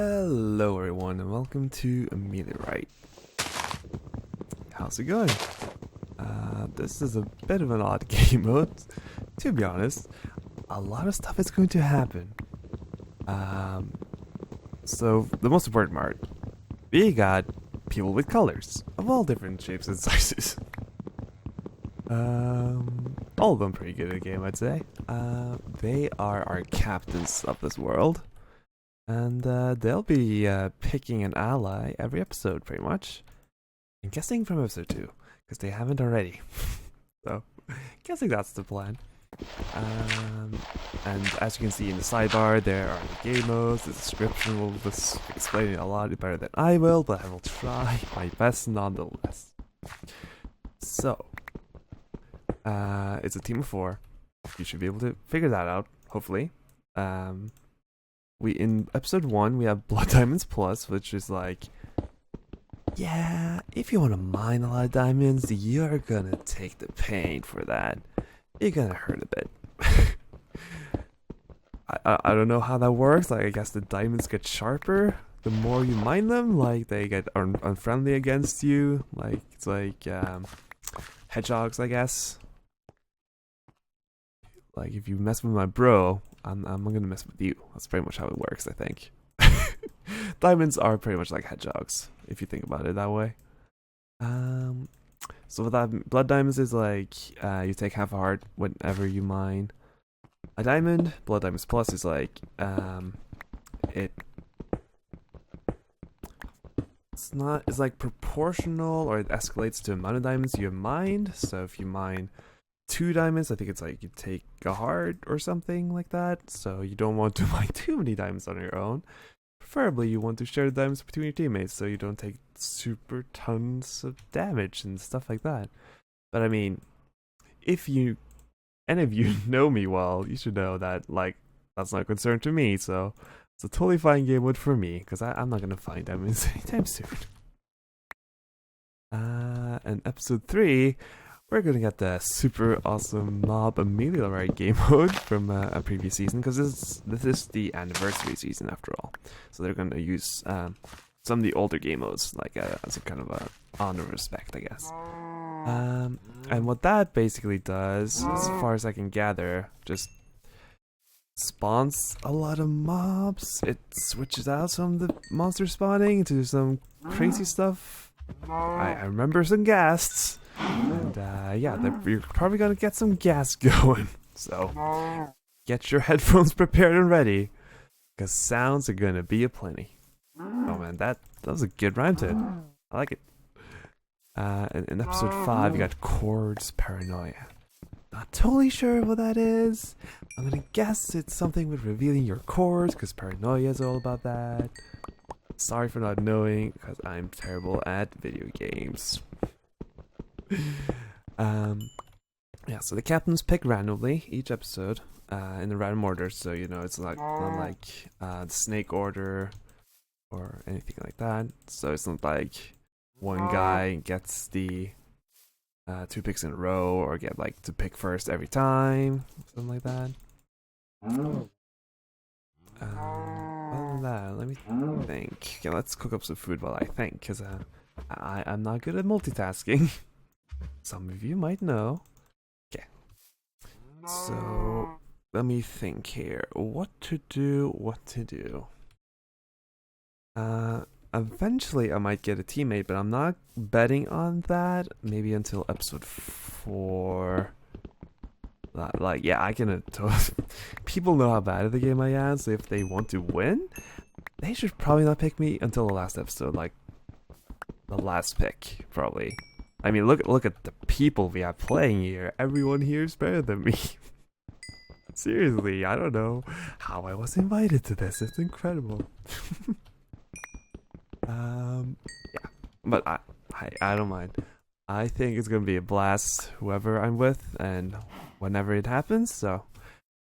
Hello everyone and welcome to Ameliorate. How's it going? This is a bit of an odd game mode, to be honest. A lot of stuff is going to happen. So the most important part, we got people with colors of all different shapes and sizes. All of them pretty good at the game, I'd say. They are our captains of this world. And they'll be picking an ally every episode, pretty much. I'm guessing from episode 2, because they haven't already. So, guessing that's the plan. And as you can see in the sidebar, there are the game modes. The description will just explain it a lot better than I will, but I will try my best nonetheless. So, it's a team of 4. You should be able to figure that out, hopefully. In episode 1 we have Blood Diamonds Plus, which is like, yeah, if you want to mine a lot of diamonds, you're gonna take the pain for that. You're gonna hurt a bit. I don't know how that works. Like, I guess the diamonds get sharper the more you mine them. Like, they get unfriendly against you. Like, it's like hedgehogs, I guess. Like, if you mess with my bro, I'm gonna mess with you. That's pretty much how it works, I think. Diamonds are pretty much like hedgehogs, if you think about it that way. So with that, blood diamonds is like, you take half a heart whenever you mine a diamond. Blood diamonds plus is like, it's like proportional, or it escalates to the amount of diamonds you have mined. So if you mine 2 diamonds, I think it's like you take a heart or something like that. So you don't want to mine too many diamonds on your own. Preferably you want to share the diamonds between your teammates so you don't take super tons of damage and stuff like that. But I mean, if any of you know me well, you should know that, like, that's not a concern to me. So it's a totally fine game mode for me, because I'm not gonna find diamonds anytime soon. And episode 3, we're gonna get the super awesome mob Ameliorate game mode from a previous season, because this is the anniversary season after all. So they're gonna use some of the older game modes, like as a kind of a honor of respect, I guess. And what that basically does, as far as I can gather, just spawns a lot of mobs. It switches out some of the monsters spawning to some crazy stuff. I remember some ghasts. And yeah, you're probably gonna get some gas going. So get your headphones prepared and ready, because sounds are gonna be aplenty. Oh man, that was a good rhyme to it. I like it. In episode 5, you got Coords Paranoia. Not totally sure what that is. I'm gonna guess it's something with revealing your chords, because paranoia is all about that. Sorry for not knowing, because I'm terrible at video games. Yeah, so the captains pick randomly each episode in a random order, so you know it's like not like the snake order or anything like that. So it's not like one guy gets the 2 picks in a row, or get like to pick first every time, something like that. Other than that, let me think. Okay, let's cook up some food while I think, because I'm not good at multitasking. Some of you might know. Okay. So, let me think here. What to do. Eventually I might get a teammate, but I'm not betting on that. Maybe until episode 4. Like, yeah, I can people know how bad at the game I am, so if they want to win, they should probably not pick me until the last episode, like the last pick, probably. I mean, look at the people we have playing here. Everyone here is better than me. Seriously, I don't know how I was invited to this. It's incredible. Yeah, but I don't mind. I think it's gonna be a blast, whoever I'm with, and whenever it happens. So,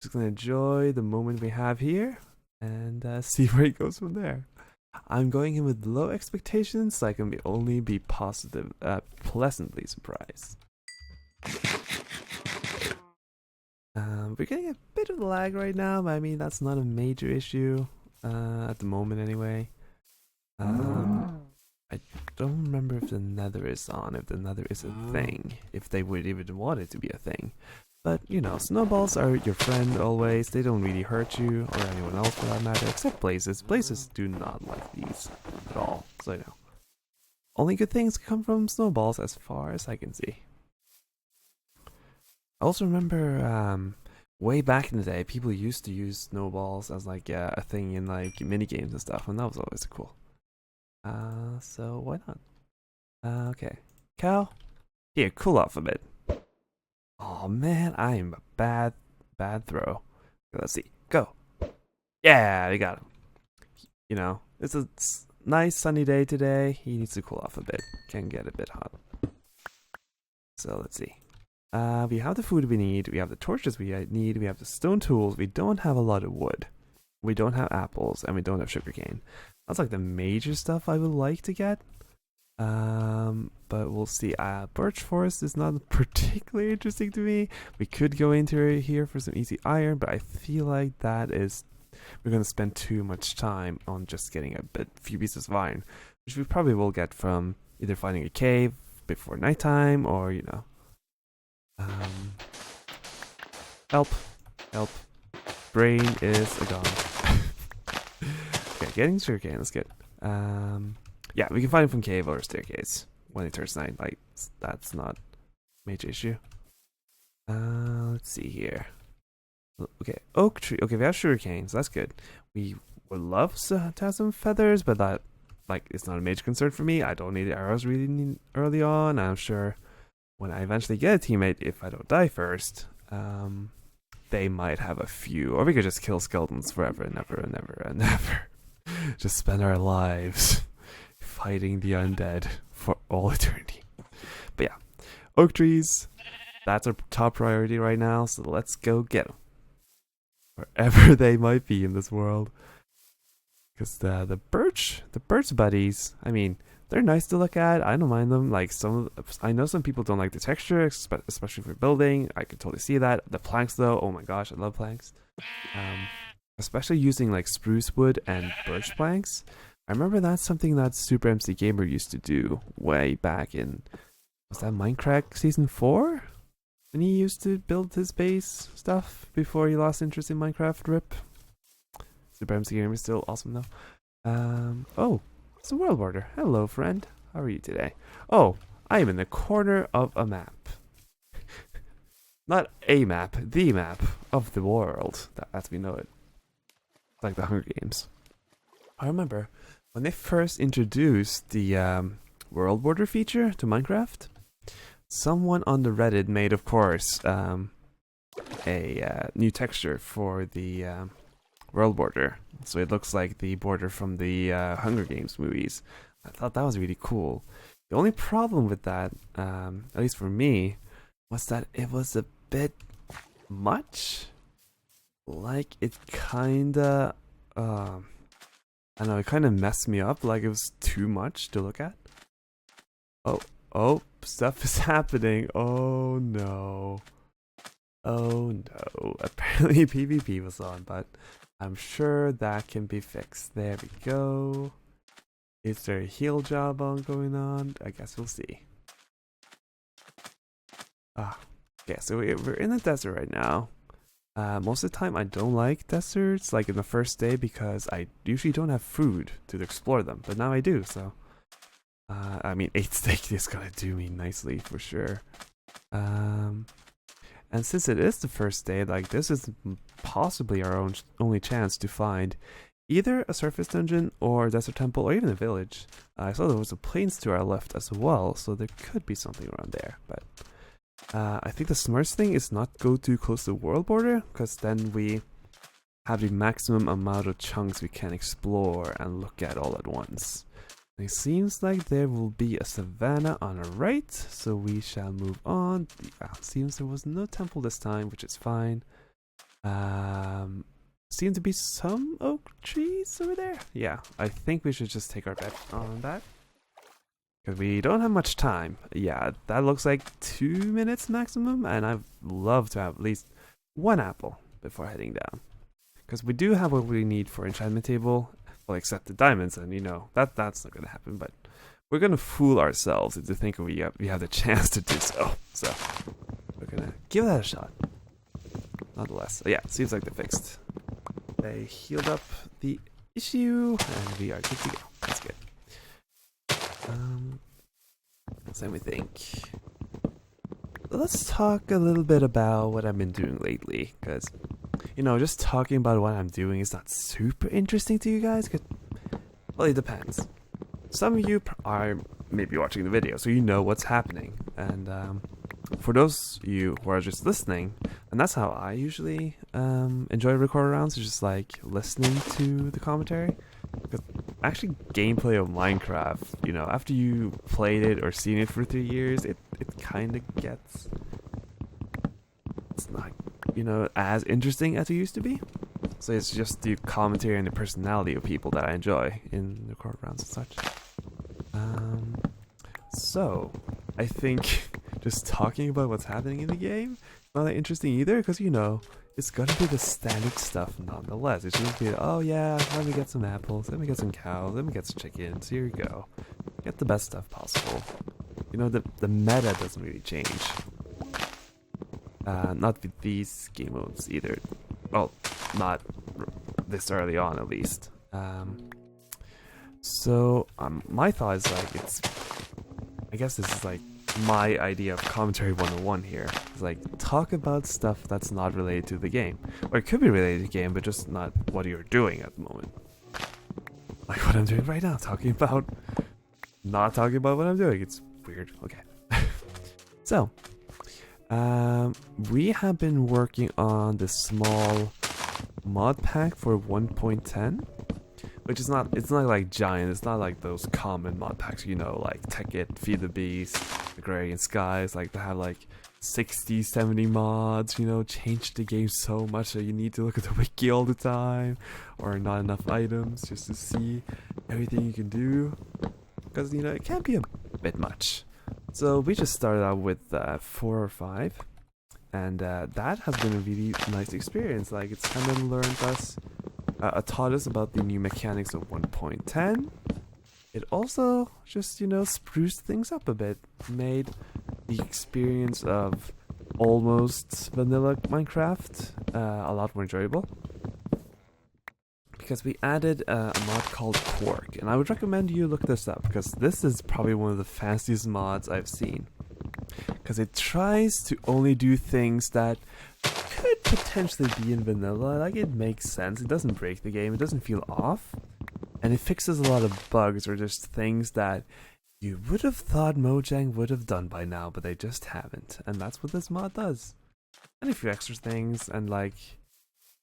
just gonna enjoy the moment we have here, and see where it goes from there. I'm going in with low expectations, so I can only be pleasantly surprised. We're getting a bit of lag right now, but I mean, that's not a major issue. at the moment anyway. I don't remember if the nether is on, if the nether is a thing, if they would even want it to be a thing. But, you know, snowballs are your friend always. They don't really hurt you, or anyone else for that matter, except blazes. Blazes do not like these at all, so you know. Only good things come from snowballs as far as I can see. I also remember way back in the day, people used to use snowballs as like a thing in like mini games and stuff, and that was always cool. So why not? Okay. Cow, here, cool off a bit. Oh man, I am a bad throw. Let's see. Go. Yeah, we got him. You know, it's a nice sunny day today. He needs to cool off a bit. Can get a bit hot. So let's see. We have the food we need. We have the torches we need. We have the stone tools. We don't have a lot of wood. We don't have apples, and we don't have sugarcane. That's like the major stuff I would like to get. But we'll see. Birch forest is not particularly interesting to me. We could go into here for some easy iron, but I feel like we're gonna spend too much time on just getting a few pieces of iron, which we probably will get from either finding a cave before nighttime, or you know, help. Brain is gone. Okay, getting sugarcane. That's good. Yeah, we can find it from cave or staircase when it turns night. Like, that's not a major issue. Let's see here. Okay, oak tree. Okay, we have sugarcane, so that's good. We would love to have some feathers, but that, like, it's not a major concern for me. I don't need arrows really early on. I'm sure when I eventually get a teammate, if I don't die first, they might have a few. Or we could just kill skeletons forever and ever and ever and ever. Just spend our lives fighting the undead for all eternity. But yeah, oak trees, that's our top priority right now, so let's go get them. Wherever they might be in this world. Because the birch buddies, I mean, they're nice to look at. I don't mind them. Like I know some people don't like the texture, especially for building. I could totally see that. The planks though, oh my gosh, I love planks. Especially using like spruce wood and birch planks. I remember that's something that Super MC Gamer used to do way back in, was that Minecraft Season 4? When he used to build his base stuff before he lost interest in Minecraft, rip. Super MC Gamer is still awesome though. Oh, it's a world border. Hello friend, how are you today? Oh, I am in the corner of a map. Not a map, the map of the world, as we know it. Like the Hunger Games. I remember when they first introduced the world border feature to Minecraft, someone on the Reddit made, of course, a new texture for the world border. So it looks like the border from the Hunger Games movies. I thought that was really cool. The only problem with that, at least for me, was that it was a bit much. Like, it kinda, I don't know, it kinda messed me up, like it was too much to look at. Oh, stuff is happening, oh no. Apparently PvP was on, but I'm sure that can be fixed. There we go. Is there a heal job going on? I guess we'll see. Okay, so we're in the desert right now. Most of the time I don't like deserts, like in the first day, because I usually don't have food to explore them, but now I do, so I mean 8 steak is gonna do me nicely for sure. And since it is the first day, like this is possibly our only chance to find either a surface dungeon or a desert temple or even a village. I saw there was a plains to our left as well, so there could be something around there, but I think the smartest thing is not go too close to the world border, because then we have the maximum amount of chunks we can explore and look at all at once. And it seems like there will be a savanna on our right, so we shall move on. Seems there was no temple this time, which is fine. Seem to be some oak trees over there. Yeah, I think we should just take our bet on that. Because we don't have much time. Yeah, that looks like 2 minutes maximum, and I'd love to have at least 1 apple before heading down. because we do have what we need for enchantment table, well, except the diamonds, and you know that's not gonna happen. But we're gonna fool ourselves into thinking we have the chance to do so. So we're gonna give that a shot. Nonetheless, yeah, seems like they're fixed. They healed up the issue, and we are good to go. That's good. Same we think. Let's talk a little bit about what I've been doing lately, because, you know, just talking about what I'm doing is not super interesting to you guys, because, well, it depends. Some of you are maybe watching the video, so you know what's happening, and for those of you who are just listening, and that's how I usually enjoy record rounds, is just like listening to the commentary. Because actually gameplay of Minecraft, you know, after you played it or seen it for 3 years, it kind of gets, it's not, you know, as interesting as it used to be. So it's just the commentary and the personality of people that I enjoy in the record rounds and such. So I think just talking about what's happening in the game is not that interesting either, because, you know, it's gonna be the standard stuff nonetheless. It's just be, oh yeah, let me get some apples, let me get some cows, let me get some chickens, here you go. Get the best stuff possible. You know, the meta doesn't really change. Not with these game modes either. Well, not this early on at least. So my thought is like, I guess this is like my idea of commentary 101 here. It's like, talk about stuff that's not related to the game. Or it could be related to the game, but just not what you're doing at the moment. Like what I'm doing right now, not talking about what I'm doing. It's weird. Okay. So, we have been working on this small mod pack for 1.10. Which is not, it's not like giant, it's not like those common mod packs, you know, like Tech It, Feed the Beast, Agrarian Skies, like they have like 60, 70 mods, you know, change the game so much that you need to look at the wiki all the time, or not enough items just to see everything you can do, because, you know, it can be a bit much. So we just started out with 4 or 5, and that has been a really nice experience. Like, it's kind of taught us about the new mechanics of 1.10. It also just, you know, spruced things up a bit, made the experience of almost vanilla Minecraft a lot more enjoyable. Because we added a mod called Quark, and I would recommend you look this up, because this is probably one of the fastest mods I've seen. Because it tries to only do things that could potentially be in vanilla. Like, it makes sense, it doesn't break the game, it doesn't feel off, and it fixes a lot of bugs or just things that you would have thought Mojang would have done by now, but they just haven't, and that's what this mod does. And a few extra things, and like,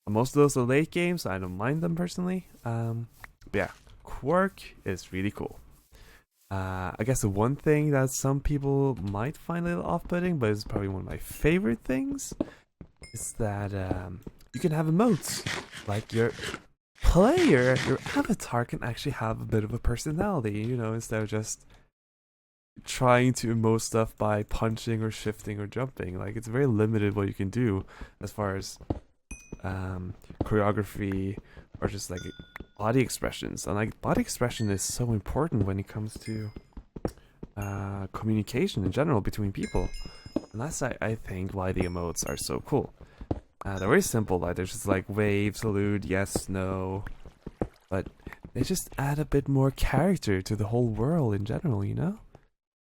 most of those are late games, so I don't mind them personally. But yeah, Quark is really cool. I guess the one thing that some people might find a little off-putting, but is probably one of my favorite things, is that you can have emotes. Like, your player, your avatar can actually have a bit of a personality, you know, instead of just trying to emote stuff by punching or shifting or jumping. Like, it's very limited what you can do as far as choreography or just like body expressions. And like, body expression is so important when it comes to communication in general between people, and that's I think why the emotes are so cool. They're very simple, like they're just like wave, salute, yes, no, but they just add a bit more character to the whole world in general, you know?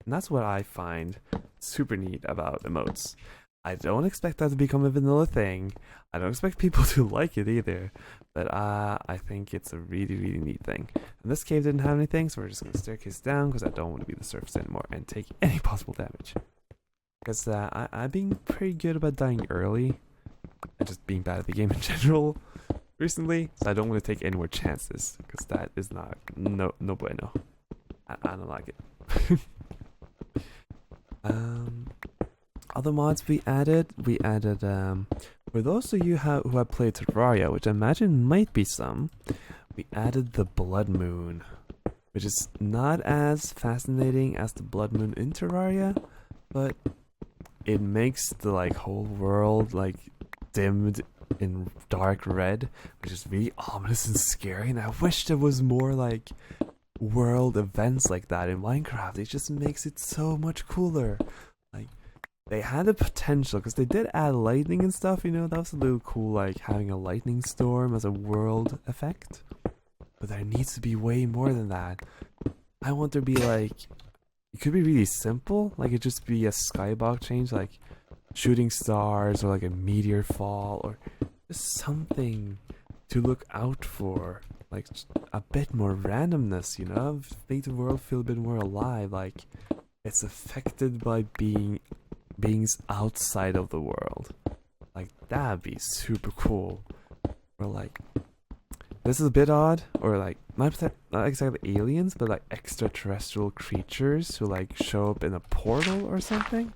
And that's what I find super neat about emotes. I don't expect that to become a vanilla thing. I don't expect people to like it either, but I think it's a really, really neat thing. And this cave didn't have anything, so we're just going to staircase down because I don't want to be the surface anymore and take any possible damage. Because I'm being pretty good about dying early and just being bad at the game in general recently, so I don't want to take any more chances, because that is not, no bueno. I don't like it. Other mods we added, for those of you who have played Terraria, which I imagine might be some, we added the Blood Moon, which is not as fascinating as the Blood Moon in Terraria, but it makes the like whole world like dimmed in dark red, which is really ominous and scary. And I wish there was more like world events like that in Minecraft. It just makes it so much cooler. Like they had the potential because they did add lightning and stuff. You know, that was a little cool, like having a lightning storm as a world effect. But there needs to be way more than that. I want there to be like, it could be really simple. Like it just be a skybox change, like shooting stars or like a meteor fall or just something to look out for. Like a bit more randomness, you know? Make the world feel a bit more alive. Like it's affected by beings outside of the world. Like that'd be super cool. Or like, this is a bit odd, or like not exactly aliens, but like extraterrestrial creatures who like show up in a portal or something.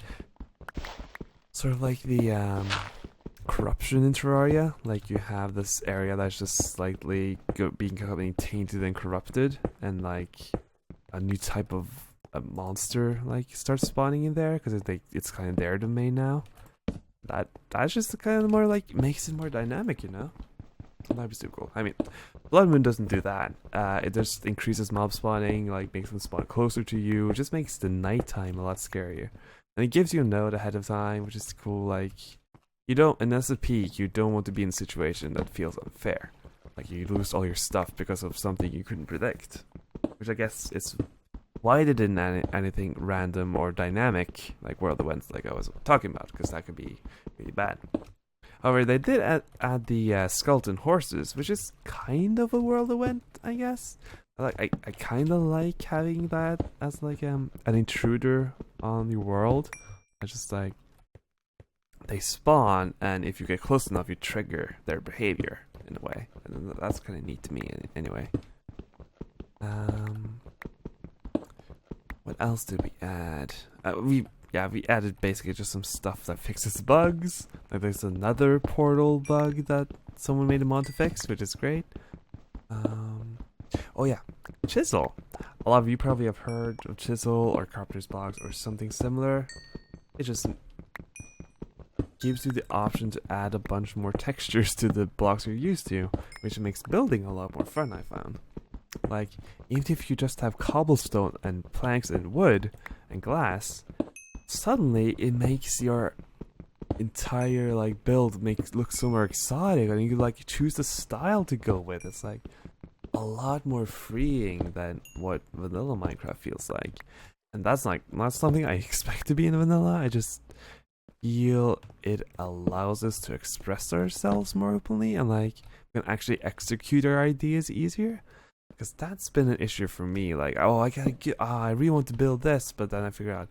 Sort of like the corruption in Terraria. Like you have this area that's just slightly becoming tainted and corrupted, and like a new type of a monster like starts spawning in there because it's kind of their domain now. That's just kind of more like makes it more dynamic, you know. That'd be super cool. I mean, Blood Moon doesn't do that. It just increases mob spawning, like makes them spawn closer to you. It just makes the nighttime a lot scarier. And it gives you a note ahead of time, which is cool. Like, you don't, and that's a peak, you don't want to be in a situation that feels unfair. Like, you lose all your stuff because of something you couldn't predict. Which I guess is why they didn't add anything random or dynamic, like world events like I was talking about, because that could be really bad. However, they did add the skeleton horses, which is kind of a world event, I guess. I kind of like having that as like an intruder on the world. It's just like they spawn, and if you get close enough, you trigger their behavior in a way, and that's kind of neat to me anyway. What else did we add? We added basically just some stuff that fixes bugs. Like there's another portal bug that someone made a mod to fix, which is great. Oh yeah, Chisel. A lot of you probably have heard of Chisel or Carpenter's Box or something similar. It just gives you the option to add a bunch more textures to the blocks you're used to, which makes building a lot more fun, I found. Like, even if you just have cobblestone and planks and wood and glass, suddenly it makes your entire like build look so more exciting, and you can like choose the style to go with. It's like a lot more freeing than what vanilla Minecraft feels like, and that's like not something I expect to be in vanilla. I just feel it allows us to express ourselves more openly and like we can actually execute our ideas easier. Because that's been an issue for me. Like, oh, I really want to build this, but then I figure out,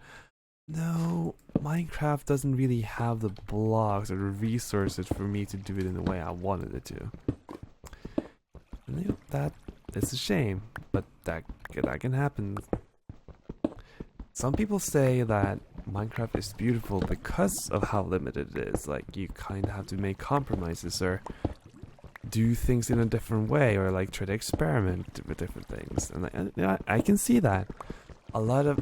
no, Minecraft doesn't really have the blocks or the resources for me to do it in the way I wanted it to. And you know, that is a shame, but that can happen. Some people say that Minecraft is beautiful because of how limited it is. Like, you kind of have to make compromises or do things in a different way, or like try to experiment with different things. And I can see that. A lot of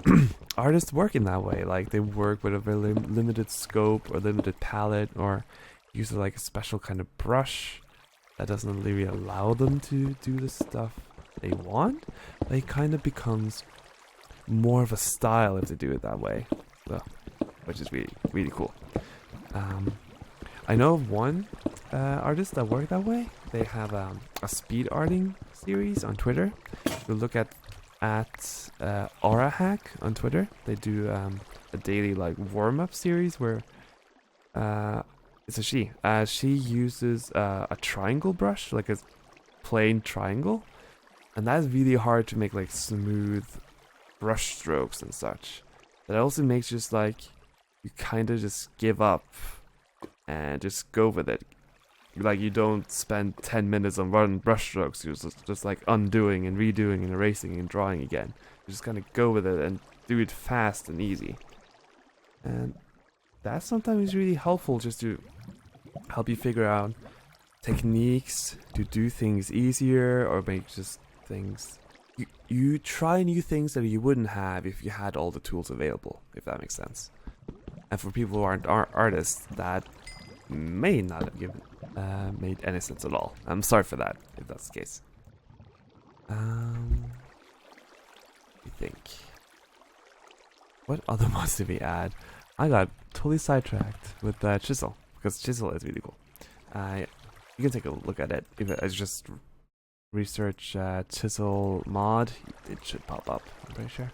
artists work in that way. Like they work with a very limited scope or limited palette, or use like a special kind of brush that doesn't really allow them to do the stuff they want. But it kind of becomes more of a style if they do it that way. So, which is really cool. I know of one artist that work that way. They have a speed arting series on Twitter. You look at Aura Hack on Twitter. They do a daily like warm-up series where it's a she. She uses a triangle brush, like a plain triangle, and that's really hard to make like smooth brush strokes and such. That also makes just like you kind of just give up and just go with it. Like you don't spend 10 minutes on running brush strokes. You're just like undoing and redoing and erasing and drawing again. You just kind of go with it and do it fast and easy. And that sometimes is really helpful, just to help you figure out techniques to do things easier, or make just things. You try new things that you wouldn't have if you had all the tools available, if that makes sense. And for people who aren't artists, that may not have given made any sense at all. I'm sorry for that, if that's the case. I think. What other mods did we add? I got totally sidetracked with Chisel, because Chisel is really cool. You can take a look at it. If I just research Chisel mod, it should pop up, I'm pretty sure.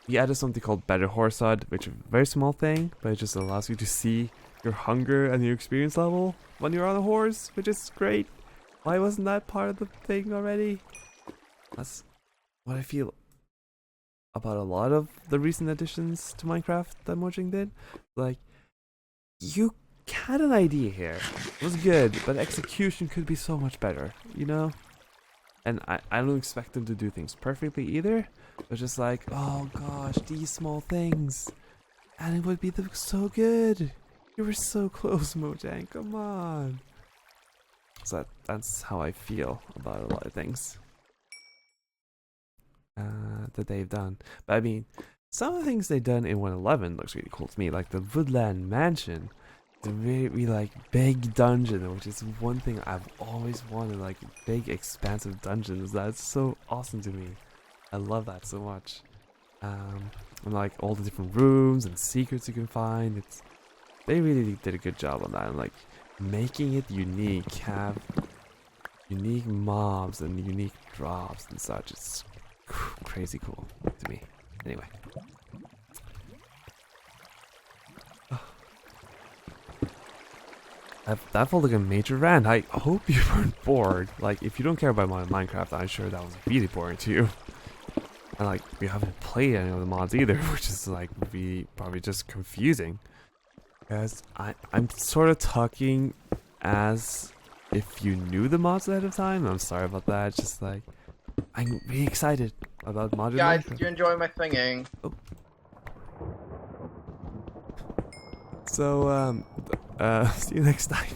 We added something called Better Horse HUD, which is a very small thing, but it just allows you to see your hunger and your experience level when you're on a horse, which is great. Why wasn't that part of the thing already? That's what I feel about a lot of the recent additions to Minecraft that Mojang did. Like, you had an idea here. It was good, but execution could be so much better, you know? And I don't expect them to do things perfectly either. But just like, oh gosh, these small things. And it would be so good. You were so close, Mojang, come on. So that's how I feel about a lot of things that they've done. But I mean, some of the things they've done in 1.11 looks really cool to me, like the Woodland Mansion, the really like big dungeon, which is one thing I've always wanted, like big expansive dungeons. That's so awesome to me. I love that so much. And like all the different rooms and secrets you can find. They really did a good job on that, and like making it unique, have unique mobs and unique drops and such. It's crazy cool to me. Anyway. That felt like a major rant. I hope you weren't bored. Like, if you don't care about Minecraft, I'm sure that was really boring to you. And like, we haven't played any of the mods either, which is like probably just confusing. Because I'm sort of talking as if you knew the mods ahead of time. I'm sorry about that. It's just like, I'm really excited about modded Guys, Minecraft. did you enjoy my singing? Oh. So, see you next time.